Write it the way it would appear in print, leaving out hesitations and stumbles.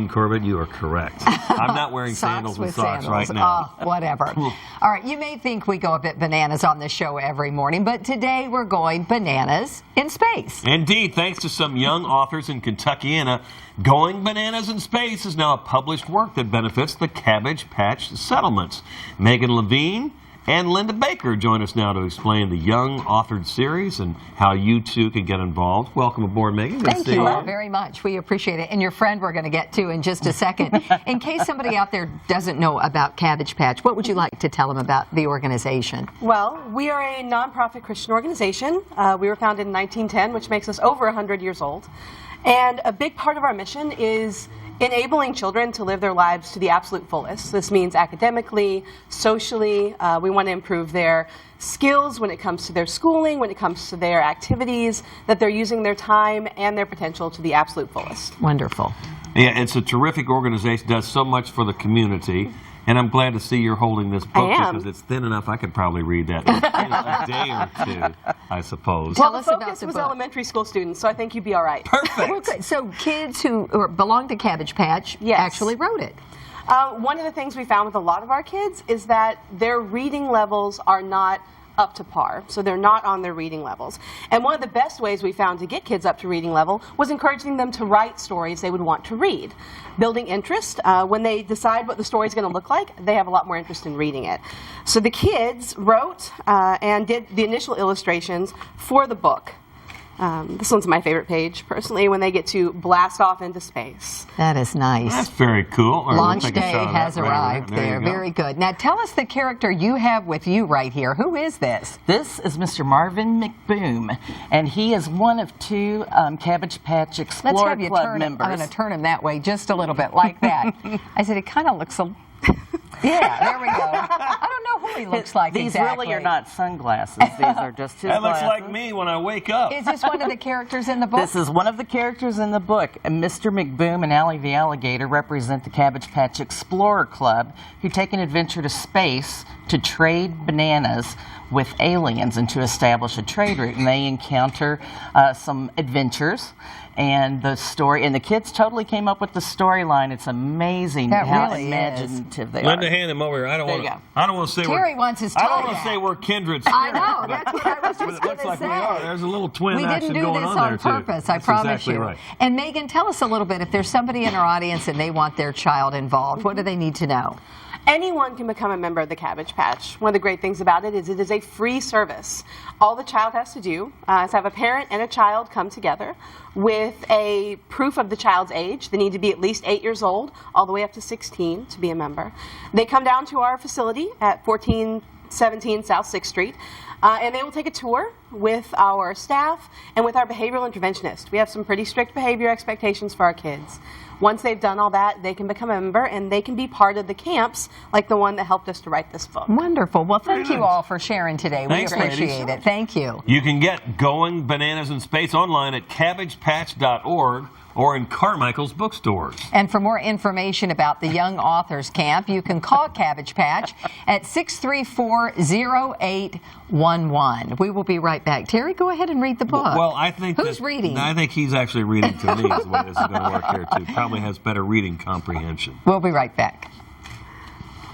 Corbett, you are correct. I'm not wearing sandals with socks right now. Oh, whatever. All right, you may think we go a bit bananas on this show every morning, but today we're going bananas in space. Indeed, thanks to some young authors in Kentuckiana, Going Bananas in Space is now a published work that benefits the Cabbage Patch settlements. Megan Levine and Linda Baker join us now to explain the young authored series and how you too can get involved. Welcome aboard, Megan. Thank you all very much. We appreciate it. And your friend we're going to get to in just a second. In case somebody out there doesn't know about Cabbage Patch, what would you like to tell them about the organization? Well, we are a nonprofit Christian organization. We were founded in 1910, which makes us over 100 years old. And a big part of our mission is enabling children to live their lives to the absolute fullest. This means academically, socially. We want to improve their skills when it comes to their schooling, when it comes to their activities, that they're using their time and their potential to the absolute fullest. Wonderful. Yeah, it's a terrific organization, does so much for the community. And I'm glad to see you're holding this book because it's thin enough I could probably read that in a day or two, I suppose. Well, the focus was elementary school students, so I think you'd be all right. Perfect. Okay, so kids who belong to Cabbage Patch actually wrote it. One of the things we found with a lot of our kids is that their reading levels are not up to par, so they're not on their reading levels. And one of the best ways we found to get kids up to reading level was encouraging them to write stories they would want to read. Building interest, when they decide what the story is going to look like, they have a lot more interest in reading it. So the kids wrote and did the initial illustrations for the book. This one's my favorite page, personally, when they get to blast off into space. That is nice. That's very cool. Launch day has arrived there. Very good. Now, tell us the character you have with you right here. Who is this? This is Mr. Marvin McBoom, and he is one of two Cabbage Patch Explorer Club members. I'm going to turn him that way just a little bit, like that. I said, it kind of looks a... Yeah, there we go. I don't know who he looks like These exactly. really are not sunglasses. These are just his That looks glasses. like me when I wake up. Is this one of the characters in the book? This is one of the characters in the book. And Mr. McBoom and Allie the Alligator represent the Cabbage Patch Explorer Club, who take an adventure to space to trade bananas with aliens and to establish a trade route. And they encounter some adventures. And the story, and the kids totally came up with the storyline. It's amazing how really imaginative they Linda, are. hand him over here. I don't want to. go. I don't want to say Terry wants his I don't tie want to back. say we're kindred spirits. I know. That's what I was just But it going looks to like say. we are. There's a little twin We didn't action do going this on on there purpose, too. I promise exactly you. Right. And Megan, tell us a little bit, if there's somebody in our audience and they want their child involved, what do they need to know? Anyone can become a member of the Cabbage Patch. One of the great things about it is a free service. All the child has to do is have a parent and a child come together with a proof of the child's age. They need to be at least 8 years old, all the way up to 16 to be a member. They come down to our facility at 1417 South 6th Street. And they will take a tour with our staff and with our behavioral interventionist. We have some pretty strict behavior expectations for our kids. Once they've done all that, they can become a member and they can be part of the camps like the one that helped us to write this book. Wonderful. Well, thank you all for sharing today. Thanks, we appreciate ladies. it. Thank you. You can get Going Bananas in Space online at cabbagepatch.org or in Carmichael's bookstores. And for more information about the Young Authors Camp, you can call Cabbage Patch at 634-0811. We will be right back. Terry, go ahead and read the book. Well, I think Who's reading? I think he's actually reading to me is the way this is going to work here too. Probably has better reading comprehension. We'll be right back.